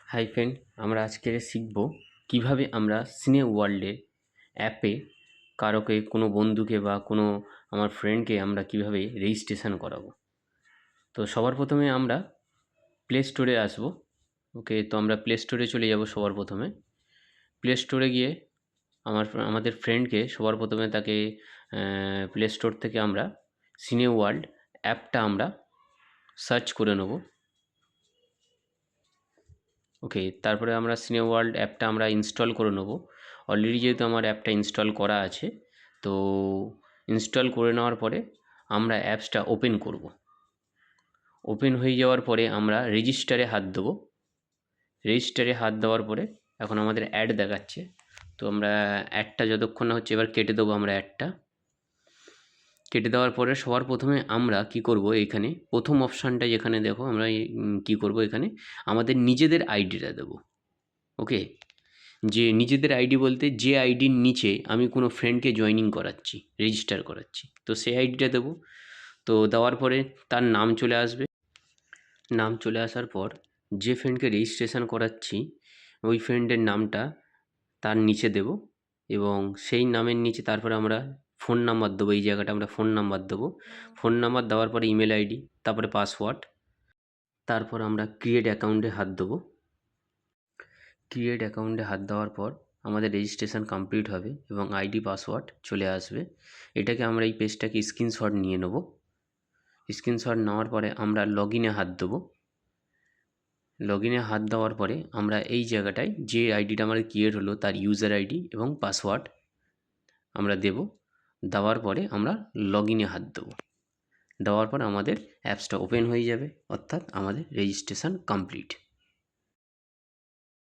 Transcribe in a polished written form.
Hi friend, আমরা আজকে শিখব কিভাবে আমরা সিনে ওয়ার্ল্ডের অ্যাপে কারোকে কোনো বন্ধুকে বা কোনো আমার ফ্রেন্ডকে আমরা কিভাবে রেজিস্ট্রেশন করাবো। তো সবার প্রথমে আমরা প্লে স্টোরে আসব। ওকে, তো আমরা প্লে স্টোরে চলে যাব। সবার প্রথমে প্লে স্টোরে গিয়ে আমাদের ফ্রেন্ডকে সবার প্রথমে তাকে প্লে স্টোর থেকে আমরা সিনে ওয়ার্ল্ড অ্যাপটা আমরা সার্চ করে নেব। ওকে, তারপরে আমরা সিনে ওয়ার্ল্ড অ্যাপটা আমরা ইনস্টল করে নেব। অলরেডি যেহেতু আমার অ্যাপটা ইনস্টল করা আছে, তো ইনস্টল করে নেওয়ার পরে আমরা অ্যাপসটা ওপেন করব। ওপেন হয়ে যাওয়ার পরে আমরা রেজিস্টারে হাত দেবো। রেজিস্টারে হাত দেওয়ার পরে এখন আমাদের অ্যাড দেখাচ্ছে, তো আমরা অ্যাডটা যতক্ষণ না হচ্ছে এবার কেটে দেবো। আমরা অ্যাডটা কেটে দেওয়ার পরে সবার প্রথমে আমরা কি করব, এখানে প্রথম অপশানটা যেখানে দেখো আমরা কি করব, এখানে আমাদের নিজেদের আইডিটা দেবো। ওকে, যে নিজেদের আইডি বলতে যে আইডির নিচে আমি কোনো ফ্রেন্ডকে জয়েনিং করাচ্ছি, রেজিস্টার করাচ্ছি, তো সেই আইডিটা দেবো। তো দেওয়ার পরে তার নাম চলে আসবে। নাম চলে আসার পর যে ফ্রেন্ডকে রেজিস্ট্রেশন করাচ্ছি ওই ফ্রেন্ডের নামটা তার নিচে দেব, এবং সেই নামের নিচে তারপরে আমরা ফোন নাম্বার দেবো। এই জায়গাটা আমরা ফোন নাম্বার দেবো। ফোন নাম্বার দেওয়ার পরে ইমেল আইডি, তারপরে পাসওয়ার্ড, তারপর আমরা ক্রিয়েট অ্যাকাউন্টে হাত দেবো। ক্রিয়েট অ্যাকাউন্টে হাত দেওয়ার পর আমাদের রেজিস্ট্রেশন কমপ্লিট হবে এবং আইডি পাসওয়ার্ড চলে আসবে। এটাকে আমরা এই পেজটাকে স্ক্রিনশট নিয়ে নেব। স্ক্রিনশট নেওয়ার পরে আমরা লগ ইনে হাত দেবো। লগ ইনে হাত দেওয়ার পরে আমরা এই জায়গাটায় যে আইডিটা আমাদের ক্রিয়েট হলো তার ইউজার আইডি এবং পাসওয়ার্ড আমরা দেব। দেওয়ার পরে আমরা লগ ইনে হাত দেবো। দেওয়ার পর আমাদের অ্যাপসটা ওপেন হয়ে যাবে, অর্থাৎ আমাদের রেজিস্ট্রেশন কমপ্লিট।